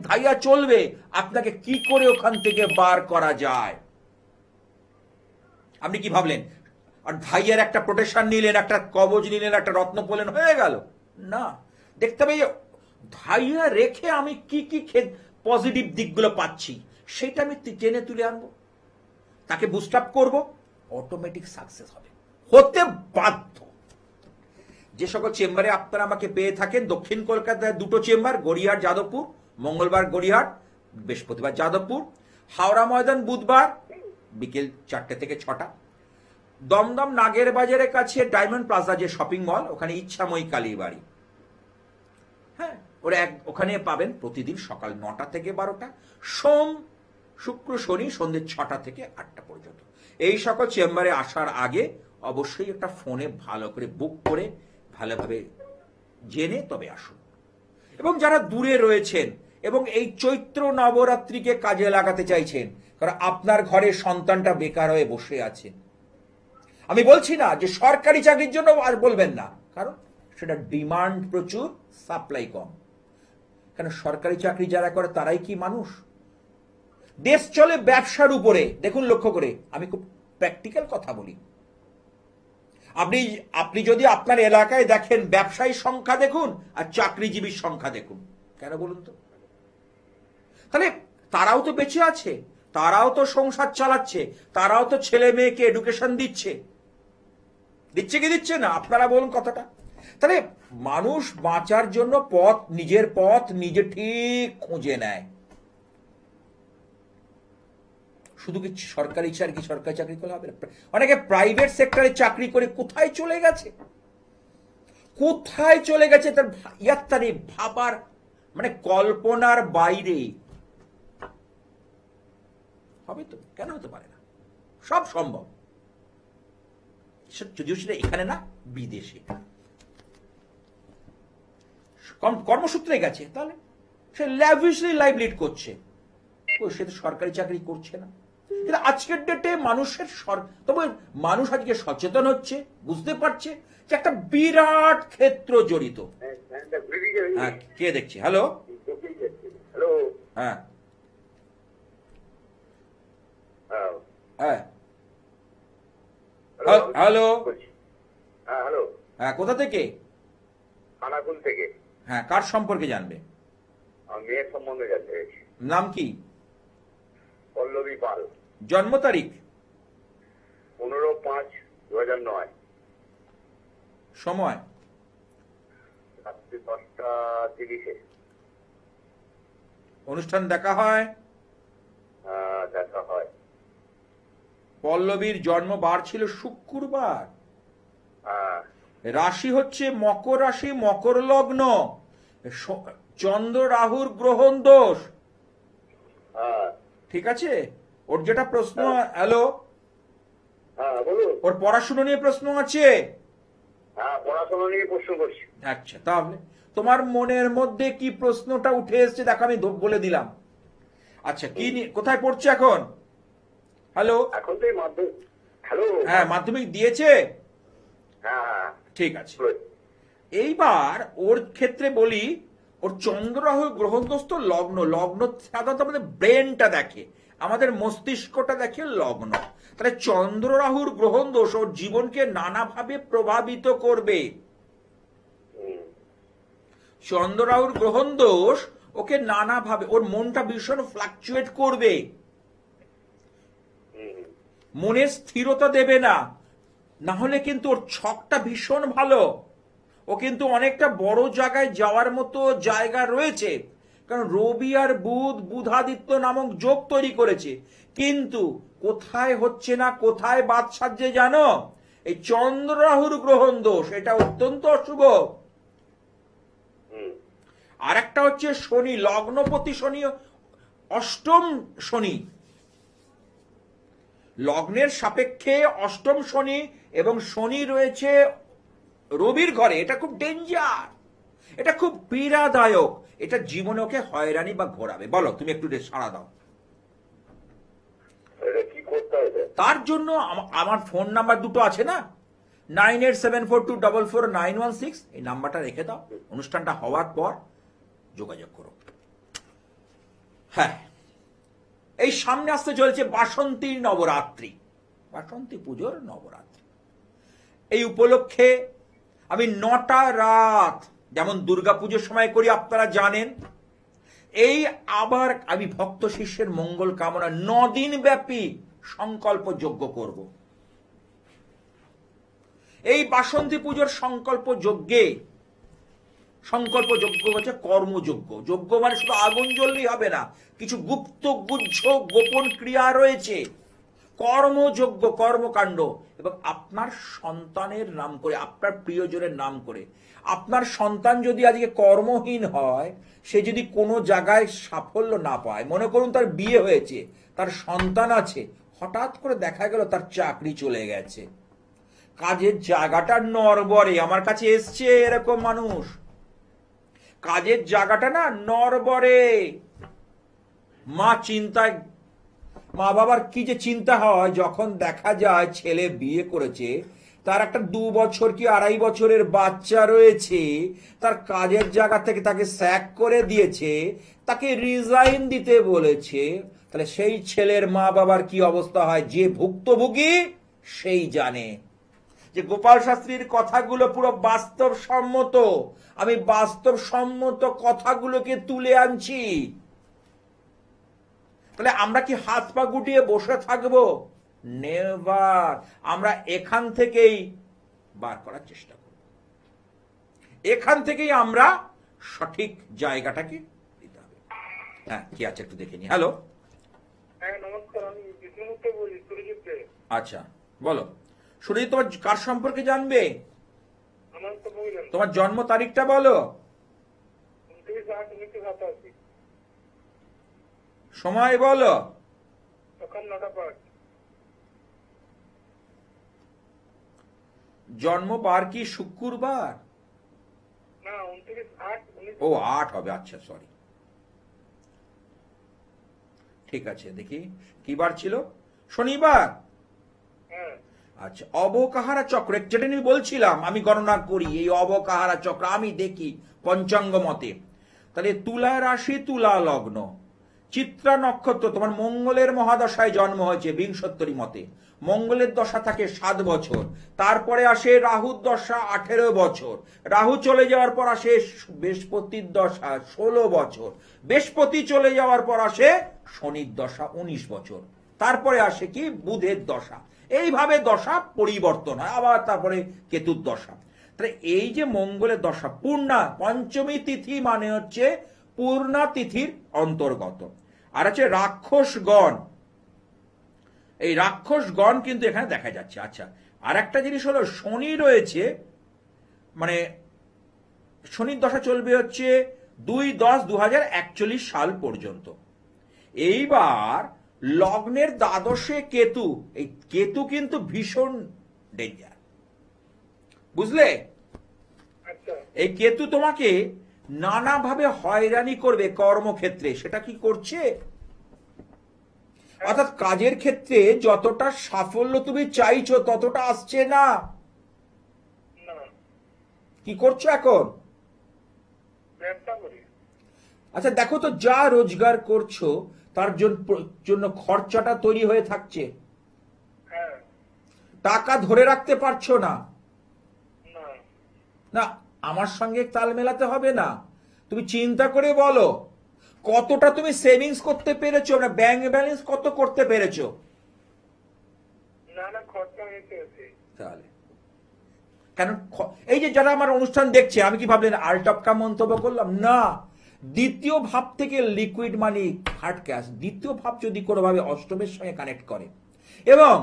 ধাইয়া চলবে, আপনাকে কি করে ওখান থেকে বার করা যায়। আপনি কি ভাবলেন আর ধাইয়ার একটা প্রোটেকশন নিলেন, একটা কবচ নিলেন, একটা রত্ন পড়লেন, হয়ে গেল? না, দেখতে হবে ধাইয়া রেখে আমি কি কি পজিটিভ দিকগুলো পাচ্ছি, সেটা আমি টেনে তুলে আনবো, তাকে বুস্ট আপ করবো, অটোমেটিক সাকসেস হবে, হতে বাধ্য। যে সকল চেম্বারে আপনারা আমাকে পেয়ে থাকেন, দক্ষিণ কলকাতায় 2টো চেম্বার, গড়িয়াহাট যাদবপুর, মঙ্গলবার গড়িয়াহাট, বৃহস্পতিবার যাদবপুর, হাওড়া ময়দান বুধবার বিকেল 4টে থেকে 6টা, দমদম নাগের বাজারের কাছে ডায়মন্ড প্লাজা যে শপিং মল, ওখানে ইচ্ছাময়ী কালীবাড়ি। হ্যাঁ, ওখানে পাবেন প্রতিদিন সকাল 9টা থেকে 12টা, সোম শুক্র শনি সন্ধ্যে 6টা থেকে 8টা পর্যন্ত। এই সকল চেম্বারে আসার আগে অবশ্যই একটা ফোনে ভালো করে বুক করে ভালোভাবে জেনে তবে আসুন। এবং যারা দূরে রয়েছেন এবং এই চৈত্র নবরাত্রিকে কাজে লাগাতে চাইছেন, কারণ আপনার ঘরে সন্তানটা বেকার হয়ে বসে আছে, আমি বলছি না যে সরকারি চাকরির জন্য আর বলবেন না, কারণ সেটা ডিমান্ড প্রচুর, সাপ্লাই কম। কেন সরকারি চাকরি যারা করে তারাই কি মানুষ? দেশ চলে ব্যবসার উপরে। দেখুন লক্ষ্য করে, আমি খুব প্র্যাকটিক্যাল কথা বলি। আপনি যদি আপনার এলাকায় দেখেন, ব্যবসায়ী সংখ্যা দেখুন আর চাকরিজীবীর সংখ্যা দেখুন, কেন বলুন তো? তাহলে তারাও তো বেঁচে আছে, তারাও তো সংসার চালাচ্ছে, তারাও তো ছেলে মেয়েকে এডুকেশন দিচ্ছে কি দিচ্ছে না? আপনারা বলুন কথাটা। তাহলে মানুষ বাঁচার জন্য নিজের পথ নিজে ঠিক খুঁজে নেয়। শুধু কি সরকারি চাকরি করলে হবে না? অনেকে প্রাইভেট সেক্টরে চাকরি করে কোথায় চলে গেছে, তার ইয়াত্তারি ভাবার মানে কল্পনার বাইরে। হবে তো, কেন হতে পারে না? সব সম্ভব, যদিও সেটা এখানে না, বিদেশে কর্মসূত্রে গেছে, তাহলে সে ল্যাভিশলি লাইফ লিড করছে, সে তো সরকারি চাকরি করছে না। কিন্তু আজকের ডেটে তবে মানুষ আজকে সচেতন হচ্ছে, বুঝতে পারছে যে একটা বিরাট ক্ষেত্র জড়িত। হ্যাঁ, কে দেখছি? হ্যালো, হ্যাঁ হ্যাঁ হ্যালো, হ্যাঁ কোথা থেকে? খানাকুল থেকে। হ্যাঁ, কার সম্পর্কে জানবে? মেয়ের সম্বন্ধে জানতে চাইছি। নাম কি? পল্লবী পাল। জন্ম তারিখ? 15/5/2009। সময়? রাত্রি 10টা 30-এ। অনুষ্ঠান দেখা হয়? দেখা হয়। পল্লবীর জন্মবার ছিল শুক্রবার, রাশি হচ্ছে মকর রাশি, মকর লগ্ন, চন্দ্র রাহুর গ্রহণ দোষ। ঠিক আছে? ওর যেটা প্রশ্ন, হ্যালো, ওর পড়াশুনো নিয়ে প্রশ্ন আছে? পড়াশোনা নিয়ে প্রশ্ন করছি। আচ্ছা, তাহলে তোমার মনের মধ্যে কি প্রশ্নটা উঠে এসছে দেখো, আমি বলে দিলাম। আচ্ছা, কি কোথায় পড়ছে এখন? হ্যালো, এখন তো মাধ্যমিক। হ্যালো, হ্যাঁ মাধ্যমিক দিয়েছে? হ্যাঁ ঠিক আছে। এইবার ওর ক্ষেত্রে বলি, ওর চন্দ্র রাহু গ্রহণগ্রস্ত লগ্ন। লগ্ন সাধারণত আমাদের ব্রেনটা দেখে, আমাদের মস্তিষ্কটা দেখে লগ্ন। তাহলে চন্দ্র রাহুর গ্রহণ দোষ ওর জীবনকে নানাভাবে প্রভাবিত করবে। চন্দ্র রাহুর গ্রহণ দোষ ওকে নানাভাবে, ওর মনটা ভীষণ ফ্লাকচুয়েট করবে, মনের স্থিরতা দেবে না। না হলে কিন্তু ওর ছকটা ভীষণ ভালো, ও কিন্তু অনেকটা বড় জায়গায় যাওয়ার মতো জায়গা রয়েছে, কারণ রবি আর বুধাদিত্য নামক যোগ তৈরি করেছে। কিন্তু কোথায় হচ্ছে না, কোথায় বাদ সাজছে জানো? এই চন্দ্র রাহুর গ্রহণ দোষ, এটা অত্যন্ত অশুভ। আর একটা হচ্ছে শনি, লগ্নপতি শনি, অষ্টম শনি, লগ্নের সাপেক্ষে অষ্টম শনি, এবং শনি রয়েছে রবির ঘরে। এটা খুব ডেঞ্জার, এটা খুব পীড়াদায়ক, এটা জীবনে ওকে হয়রানি বা ঘোরাবে। বলো, তুমি একটু সাড়া দাও। এটা কি করতে হবে? তার জন্য আমার ফোন নাম্বার দুটো আছে না, 9874244916, এই নাম্বারটা রেখে দাও, অনুষ্ঠানটা হওয়ার পর যোগাযোগ করো। হ্যাঁ, এই সামনে আসতে চলেছে বাসন্তী নবরাত্রি, বাসন্তী পুজোর নবরাত্রি। এই উপলক্ষে আমি 9টা রাত, যেমন দুর্গা পুজোর সময় করি আপনারা জানেন, এই আবার আমি ভক্ত শিষ্যের মঙ্গল কামনা 9 দিন ব্যাপী সংকল্প যজ্ঞ করব। এই বাসন্তী পুজোর সংকল্প যজ্ঞে, সংকল্প যজ্ঞ হচ্ছে কর্মযজ্ঞ। যজ্ঞ মানে শুধু আগুন জ্বললেই হবে না, কিছু গুপ্ত গুহ্য গোপন ক্রিয়া রয়েছে, কর্মযজ্ঞ, কর্মকাণ্ড। এবং আপনার সন্তানের নাম করে, আপনার প্রিয়জনের নাম করে। আপনার সন্তান যদি আজকে কর্মহীন হয়, সে যদি কোনো জায়গায় সাফল্য না পায়, মনে করুন তার বিয়ে হয়েছে, তার সন্তান আছে, হঠাৎ করে দেখা গেল তার চাকরি চলে গেছে, কাজের জায়গাটা নড়বড়ে। আমার কাছে এসছে এরকম মানুষ, কাজের জায়গাটা না নড়বড়ে, মা চিন্তায়, মা বাবার কি যে চিন্তা হয় যখন দেখা যায় ছেলে বিয়ে করেছে, তার একটা 2 বছর কি 2.5 বছরের বাচ্চা রয়েছে, তার কাজের জায়গা থেকে তাকে স্যাক করে দিয়েছে, তাকে রিজাইন দিতে বলেছে, তাহলে সেই ছেলের মা বাবার কি অবস্থা হয়, যে ভুক্তভোগী সেই জানে। যে গোপাল শাস্ত্রীর কথাগুলো পুরো বাস্তবসম্মত, আমি বাস্তবসম্মত কথাগুলোকে তুলে আনছি। তাহলে আমরা কি হাত পা গুটিয়ে বসে থাকবো? নেভার। আমরা এখান থেকেই বার করার চেষ্টা করব, এখান থেকেই আমরা সঠিক জায়গাটাকে দিতে হবে। হ্যাঁ, কি আছে একটু দেখে নি। হ্যালো, হ্যাঁ নমস্কার, আমি বিষ্ণুমূর্তি বলি, সুরজিৎ দে। আচ্ছা বলো। সুরজিৎ, তোমার কার সম্পর্কে জানবে? আমার তো বললেন তোমার জন্ম তারিখটা বলো, 29/8/1987, সময় বলো, সকাল 9টা 5। জন্ম বার কি শুক্রবার? না, 29/8/19। ও 8 হবে, আচ্ছা সরি, ঠিক আছে। দেখি কি বার ছিল, শনিবার। হ্যাঁ, আচ্ছা, অবকাহারা চক্র, যেটা আমি বলছিলাম, আমি গণনা করি এই অবকাহারা চক্র, আমি দেখি পঞ্চাঙ্গ মতে। তাহলে তুলা রাশি, তুলা লগ্ন, চিত্রা নক্ষত্র, তোমার মঙ্গলের মহাদশায় জন্ম হয়েছে বিংশোত্তরী মতে। মঙ্গলের দশা থাকে 7 বছর, তারপরে আসে রাহুর দশা 18 বছর, রাহু চলে যাওয়ার পর আসে বৃহস্পতির দশা 16 বছর, বৃহস্পতি চলে যাওয়ার পর আসে শনির দশা 19 বছর, তারপরে আসে কি বুধের দশা। এইভাবে দশা পরিবর্তন হয়, আবার তারপরে কেতুর দশা। তাহলে এই যে মঙ্গলের দশা, পূর্ণা পঞ্চমী তিথি মানে হচ্ছে পূর্ণা তিথির অন্তর্গত। আর আছে রাক্ষসগণ, এই রাক্ষসগণ কিন্তু এখানে দেখা যাচ্ছে। আচ্ছা, আর একটা জিনিস হলো শনি রয়েছে, মানে শনির দশা চলবে হচ্ছে 2/10/2041 সাল পর্যন্ত। এইবার লগ্নের দ্বাদশে কেতু, এই কেতু কিন্তু ভীষণ ডেঞ্জার, বুঝলে? আচ্ছা। এই কেতু তোমাকে নানাভাবে হয়রানি করবে কর্মক্ষেত্রে, সেটা কি করছে? অর্থাৎ কাজের ক্ষেত্রে যতটা সাফল্য তুমি চাইছো ততটা আসছে না। না, কি করছো এখন? ব্যবসা করি। আচ্ছা দেখো তো, যা রোজগার করছো তার জন্য খরচাটা তৈরি হয়ে থাকছে, হ্যাঁ। টাকা ধরে রাখতে পারছো না। না, না, আমার সঙ্গে তাল মেলাতে হবে না, তুমি চিন্তা করে বলো কতটা তুমি সেভিংস করতে পেরেছো, না ব্যাংক ব্যালেন্স কত করতে পেরেছো? না, না, খরচা হয়েছে। তাহলে কেন এই যে যারা আমার অনুষ্ঠান দেখছে, আমি কি ভাবলেন আলটপকা মন্তব্য করলাম? না, দ্বিতীয় ভাব থেকে লিকুইড মানি, হার্ড ক্যাশ, দ্বিতীয় ভাব যদি কোনোভাবে অষ্টমের সঙ্গে কানেক্ট করে, এবং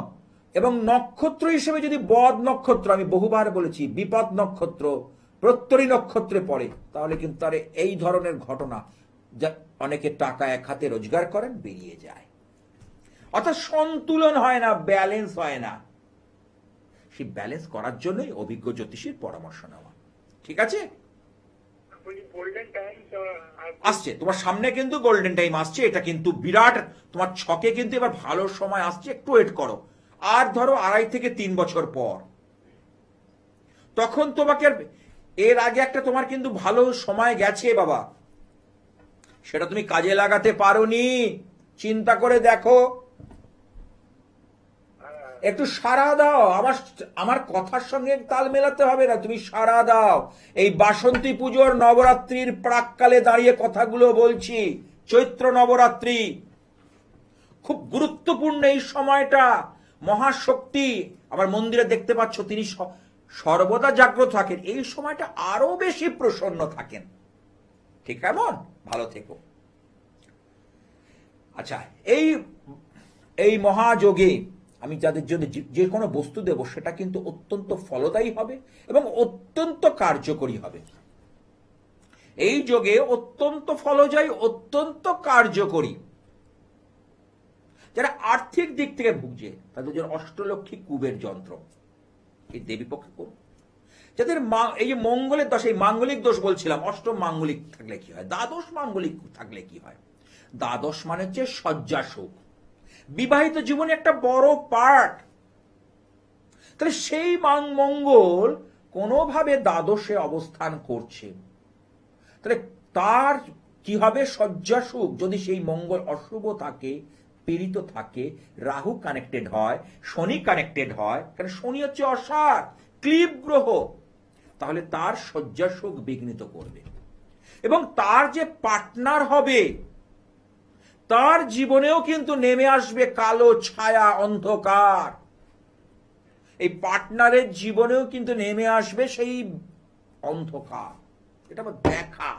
এবং নক্ষত্র হিসেবে যদি বদ নক্ষত্র, আমি বহুবার বলেছি বিপদ নক্ষত্র, প্রত্যরী নক্ষত্রে পড়ে, তাহলে কিন্তু তার এই ধরনের ঘটনা, যা অনেকে টাকা এক হাতে রোজগার করেন, বেরিয়ে যায়। অর্থাৎ সন্তুলন হয় না, ব্যালেন্স হয় না। সেই ব্যালেন্স করার জন্যই অভিজ্ঞ জ্যোতিষীর পরামর্শ নেওয়া। ঠিক আছে? গোল্ডেন টাইম আসছে তোমার সামনে, কিন্তু গোল্ডেন টাইম আসছে। এটা কিন্তু বিরাট, তোমার ছকে কিন্তু এবার ভালো সময় আসছে। একটু ওয়েট করো, আর ধরো 2.5 থেকে 3 বছর পর, তখন তোমাকে, এর আগে একটা তোমার কিন্তু ভালো সময় গেছে বাবা, সেটা তুমি কাজে লাগাতে পারোনি। চিন্তা করে দেখো, একটু সাড়া দাও। আমার কথার সঙ্গে তাল মেলাতে হবে না, তুমি সাড়া দাও। এই বাসন্তী পুজোর নবরাত্রির প্রাককালে দাঁড়িয়ে কথাগুলো বলছি। চৈত্র নবরাত্রি খুব গুরুত্বপূর্ণ এই সময়টা। মহাশক্তি আমার মন্দিরে দেখতে পাচ্ছ, তিনি সর্বদা জাগ্রত থাকেন। এই সময়টা আরো বেশি প্রসন্ন থাকেন। ঠিক কেমন? ভালো থেকো। আচ্ছা, এই মহাযোগে আমি যাদের জন্য যে কোনো বস্তু দেব, সেটা কিন্তু অত্যন্ত ফলদায়ী হবে এবং অত্যন্ত কার্যকরী হবে। এই যোগে অত্যন্ত ফলদায়ী, অত্যন্ত কার্যকরী। যারা আর্থিক দিক থেকে ভুগছে, তাদের জন্য অষ্টলক্ষ্মী কুবের যন্ত্র এই দেবী পক্ষে করুন। যাদের এই যে মঙ্গলের দশা, এই মাঙ্গলিক দোষ বলছিলাম, অষ্টম মাঙ্গলিক থাকলে কি হয়, দ্বাদশ মাঙ্গলিক থাকলে কি হয়। দ্বাদশ মানে হচ্ছে শয্যা সুখ, বিবাহিত জীবনে একটা বড় পার্ট। তাহলে সেই মঙ্গল কোনোভাবে দ্বাদশে অবস্থান করছে, তাহলে তার কি হবে? শয্যা সুখ। যদি সেই মঙ্গল অশুভ থাকে, পীড়িত থাকে, রাহু কানেক্টেড হয়, শনি কানেক্টেড হয়, কারণ শনি হচ্ছে অসার ক্লীব গ্রহ, তাহলে তার শয্যা সুখ বিঘ্নিত করবে। এবং তার যে পার্টনার হবে, তার জীবনেও কিন্তু নেমে আসবে কালো ছায়া, অন্ধকার। এই পার্টনারের জীবনেও কিন্তু নেমে আসবে সেই অন্ধকার। এটা আবার দেখা।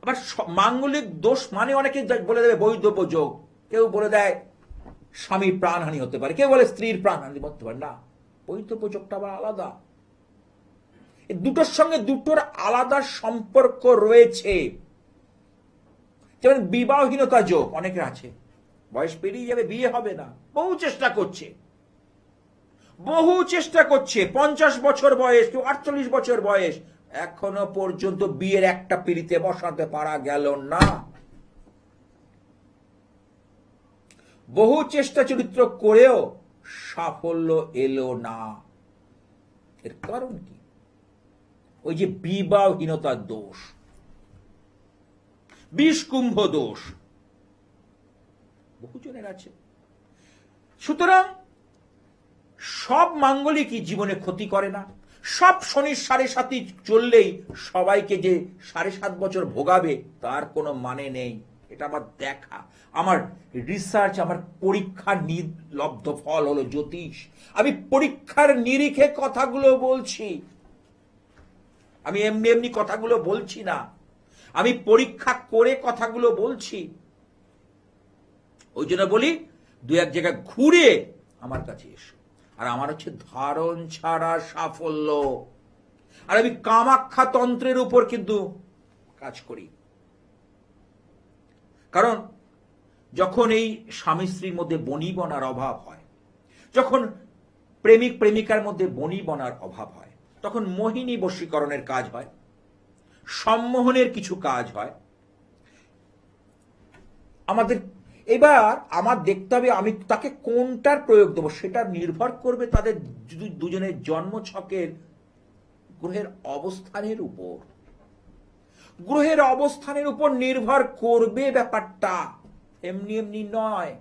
আবার মাঙ্গলিক দোষ মানে অনেকে বলে দেবে বৈধব্য যোগ, কেউ বলে দেয় স্বামীর প্রাণহানি হতে পারে, কেউ বলে স্ত্রীর প্রাণহানি হতে পারে। না, বৈধব্য যোগটা আবার আলাদা। এই দুটোর সঙ্গে দুটোর আলাদা সম্পর্ক রয়েছে। যেমন বিবাহহীনতা যোগ অনেকের আছে, বয়স পেরিয়ে যাবে, বিয়ে হবে না, বহু চেষ্টা করছে, 50 বছর বয়স, কেউ 48 বছর বয়স, এখনো পর্যন্ত বিয়ের একটা পিঁড়িতে বসাতে পারা গেল না। বহু চেষ্টা চরিত্র করেও সাফল্য এলো না। এর কারণ কি? ওই যে বিবাহহীনতার দোষ, বিষকুম্ভ দোষ বহুজনের আছে। সুতরাং সব মাঙ্গলিকই জীবনে ক্ষতি করে না। সব শনির 7.5 চললেই সবাইকে যে 7.5 বছর ভোগাবে, তার কোনো মানে নেই। এটা আমার দেখা, আমার রিসার্চ, আমার পরীক্ষার লব্ধ ফল হলো জ্যোতিষ। আমি পরীক্ষার নিরিখে কথাগুলো বলছি, আমি এমনি এমনি কথাগুলো বলছি না, আমি পরীক্ষা করে কথাগুলো বলছি। ওই জন্য বলি, 2-1 জায়গায় ঘুরে আমার কাছে এসো। আর আমার হচ্ছে ধারণ ছাড়া সাফল্য। আর আমি কামাখ্যা তন্ত্রের উপর কিন্তু কাজ করি। কারণ যখন এই স্বামী স্ত্রীর মধ্যে বনিবনার অভাব হয়, যখন প্রেমিক প্রেমিকার মধ্যে বনিবনার অভাব হয়, তখন মোহিনী বশীকরণের কাজ হয়, সম্মোহনের কিছু কাজ হয়। এবার আমার দেখতে হবে আমি তাকে কোনটার প্রয়োগ দেবো। সেটা নির্ভর করবে তাদের দুজনের জন্ম ছকের গ্রহের অবস্থানের উপর। গ্রহের অবস্থানের উপর নির্ভর করবে ব্যাপারটা, এমনি এমনি নয়।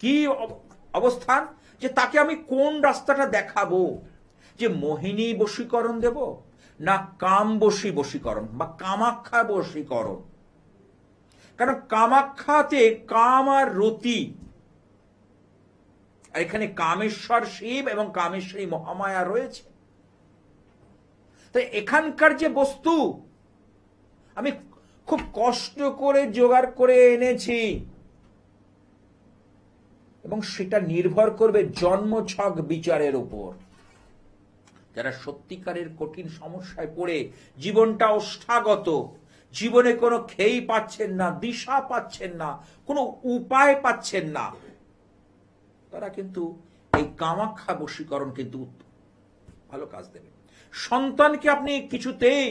কি অবস্থান? যে তাকে আমি কোন রাস্তাটা দেখাবো, যে মোহিনী বশীকরণ দেব, না কাম বশীকরণ বা কামাখ্যা বশীকরণ। কারণ কামাখ্যাতে কাম আর রতি, আর এখানে কামেশ্বর শিব এবং কামেশ্বরী মহামায়া রয়েছে। তাই এখানকার যে বস্তু আমি খুব কষ্ট করে জোগাড় করে এনেছি, এবং সেটা নির্ভর করবে জন্মছক বিচারের উপর। যারা সত্যিকারের কঠিন সমস্যায় পড়ে জীবনটা ওষ্ঠাগত, জীবনে কোনো খেই পাচ্ছেন না, দিশা পাচ্ছেন না, কোনো উপায় পাচ্ছেন না, তারা কিন্তু এই কামাখ্যা বশীকরণ কিন্তু ভালো কাজ দেবে। সন্তানকে আপনি কিছুতেই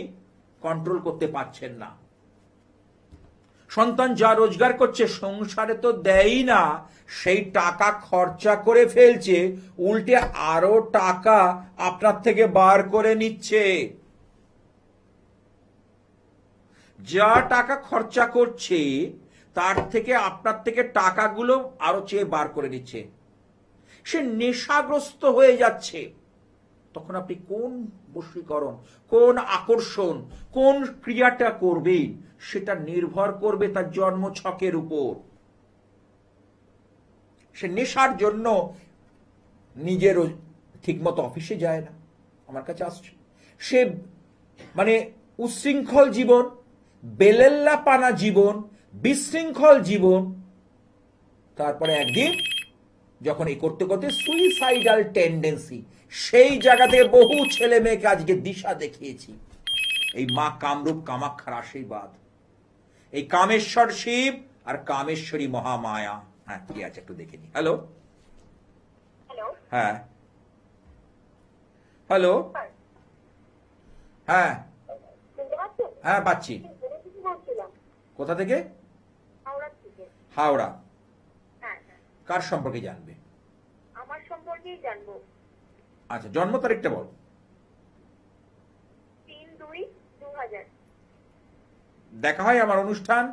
কন্ট্রোল করতে পারছেন না, সন্তান যা রোজগার করছে সংসারে তো দেয়ই না, সেই টাকা খরচা করে ফেলছে, উল্টে আরো টাকা আপনার থেকে বার করে নিচ্ছে। যা টাকা খরচা করছে তার থেকে আপনার থেকে টাকাগুলো আরো চেয়ে বার করে নিচ্ছে, সে নেশাগ্রস্ত হয়ে যাচ্ছে। তখন আপনি কোন বশীকরণ, কোন আকর্ষণ, কোন ক্রিয়াটা করবেন সেটা নির্ভর করবে তার জন্মছকের উপর। সে নেশার জন্য নিজের ঠিকমতো অফিসে যায় না, আমার কাছে আসছে, সে মানে উচ্ছৃঙ্খল জীবন, বেলেল্লাপানা জীবন, বিশৃঙ্খল জীবন, তারপরে একদিন যখন এই করতে করতে সুইসাইডাল টেন্ডেন্সি, সেই জায়গা থেকে বহু ছেলে মেয়েকে আজকে দিশা দেখিয়েছি। এই মা কামরূপ কামাখ্যার আশীর্বাদ, এই কামেশ্বর শিব আর কামেশ্বরী মহামায়া। হ্যাঁ, কি আছে একটু দেখে নি। হ্যালো, হ্যালো, হ্যাঁ, হ্যালো, হ্যাঁ, শুনতে পাচ্ছেন? হ্যাঁ পাচ্ছি। কিছু বলছিলাম, কোথা থেকে? হাওড়া থেকে। হাওড়া। হ্যাঁ হ্যাঁ, কার সম্পর্কে জানবে? আমার সম্পর্কেই জানবো। আচ্ছা, জন্ম তারিখটা বল। 3-2-2000। দেখা হয় আমার অনুষ্ঠান?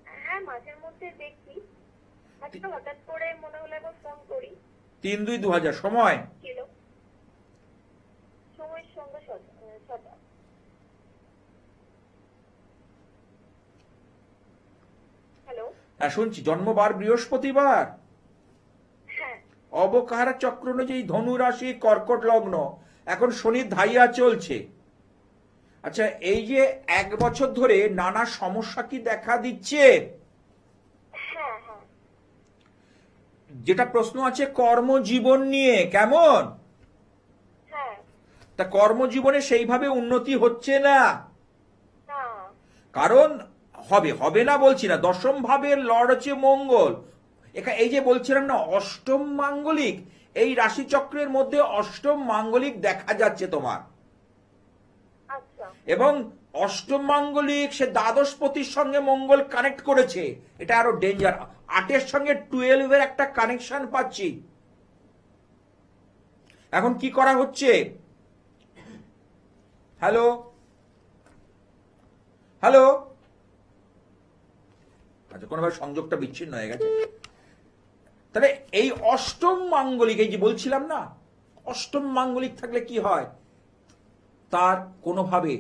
হ্যাঁ, মাঝের মধ্যে দেখি, আজকে হঠাৎ করে মনে হলো একবার ফোন করি। 3-2-2000। সময়? ছিল সময় সন্ধ্যা 6টা। হ্যালো, হ্যাঁ শুনছি। জন্মবার বৃহস্পতিবার, হ্যাঁ অবকাহারা চক্র অনুযায়ী ধনু রাশি, কর্কট লগ্ন, এখন শনির ধাইয়া চলছে। আচ্ছা, এই যে 1 বছর ধরে নানা সমস্যা কি দেখা দিচ্ছে? হ্যাঁ হ্যাঁ যেটা প্রশ্ন আছে কর্মজীবন নিয়ে, কেমন? হ্যাঁ। তা কর্মজীবনে সেইভাবে উন্নতি হচ্ছে না, না, কারণ হবে হবে না বলছি না, দশম ভাবের লর্ড হচ্ছে মঙ্গল। এই যে বলছিলাম না অষ্টম মাঙ্গলিক, এই রাশিচক্রের মধ্যে অষ্টম মাঙ্গলিক দেখা যাচ্ছে তোমার। আচ্ছা এবং অষ্টম মাঙ্গলিক সে দ্বাদশপতির সঙ্গে মঙ্গল কানেক্ট করেছে, এটা আরো ডেঞ্জার। 8-এর সঙ্গে 12-এর একটা কানেকশন পাচ্ছি। এখন কি করা হচ্ছে? হ্যালো, হ্যালো, আচ্ছা কোনোভাবে সংযোগটা বিচ্ছিন্ন হয়ে গেছে। তাহলে এই অষ্টম মাঙ্গলিক, এই যে বলছিলাম না, অষ্টম মাঙ্গলিক থাকলে কি হয়, তার কোনোভাবে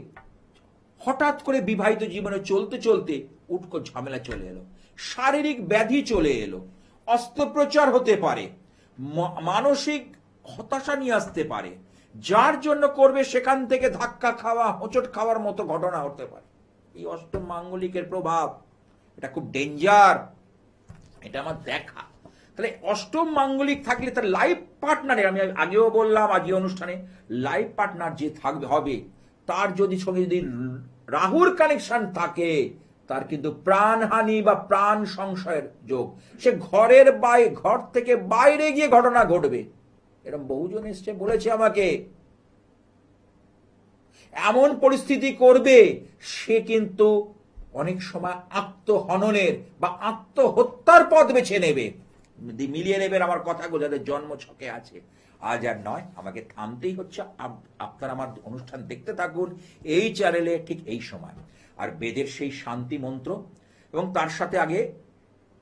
হঠাৎ করে বিবাহিত জীবনে চলতে চলতে উটকো ঝামেলা চলে এলো, শারীরিক ব্যাধি চলে এলো, অস্ত্রোপচার হতে পারে, মানসিক হতাশা নিয়ে আসতে পারে, যার জন্য করবে সেখান থেকে ধাক্কা খাওয়া, হোঁচট খাওয়ার মতো ঘটনা হতে পারে। এই অষ্টম মাঙ্গলিকের প্রভাব, এটা খুব ডেঞ্জার, এটা আমার দেখা। তাহলে অষ্টম মাঙ্গলিক থাকলে তার লাইফ পার্টনারে, আমি আগেও বললাম আজকে অনুষ্ঠানে, লাইফ পার্টনার যে থাকবে হবে, তার যদি সঙ্গে যদি রাহুর কানেকশন থাকে, তার কিন্তু প্রাণহানি বা প্রাণ সংশয়ের যোগ, সে ঘর থেকে বাইরে গিয়ে ঘটনা ঘটবে। এরকম বহুজন এসছে বলেছে আমাকে, এমন পরিস্থিতি করবে সে কিন্তু অনেক সময় আত্মহননের বা আত্মহত্যার পথ বেছে নেবে। মিলিয়ে নেবেন আমার কথাগুলো, যাদের জন্ম ছকে আছে। আজ আর নয়, আমাকে থামতেই হচ্ছে। আপনারা আমার অনুষ্ঠান দেখতে থাকুন এই চ্যানেলে ঠিক এই সময়। আর বেদের সেই শান্তি মন্ত্র, এবং তার সাথে আগে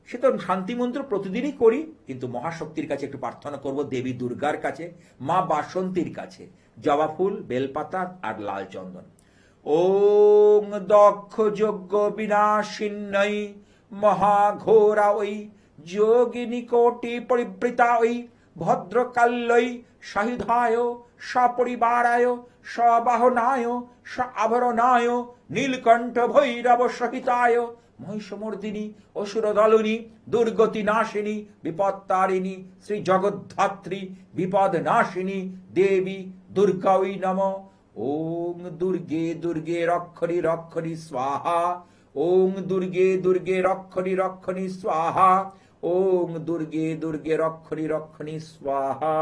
সে তো শান্তি মন্ত্র প্রতিদিনই করি, কিন্তু মহাশক্তির কাছে একটু প্রার্থনা করব, দেবী দুর্গার কাছে, মা বাসন্তীর কাছে, জবা ফুল, বেলপাতা আর লাল চন্দন। ওং দক্ষ যজ্ঞ বিনাশিন্নৈ মহাঘোরা ওই যোগিনী কোটি পরিবৃতা ওই ভদ্রকাল্যৈ সাহিধায় সপরিবারায় সবাহনায় আভরণায় নীলকণ্ঠ ভৈরব সহিতায় মহিষমর্দিনী অসুরদলনী দুর্গতি নাশিনী বিপত্তারিণী শ্রী জগদ্ধাত্রী বিপদ নাশিনী দেবী দুর্গাই নম। ওং দুর্গে দুর্গে রক্ষরি রক্ষরি স্বাহা। ওং দুর্গে দুর্গে রক্ষরি রক্ষরি স্বাহা। ওং দুর্গে দুর্গে রক্ষরি রক্ষরি স্বাহা।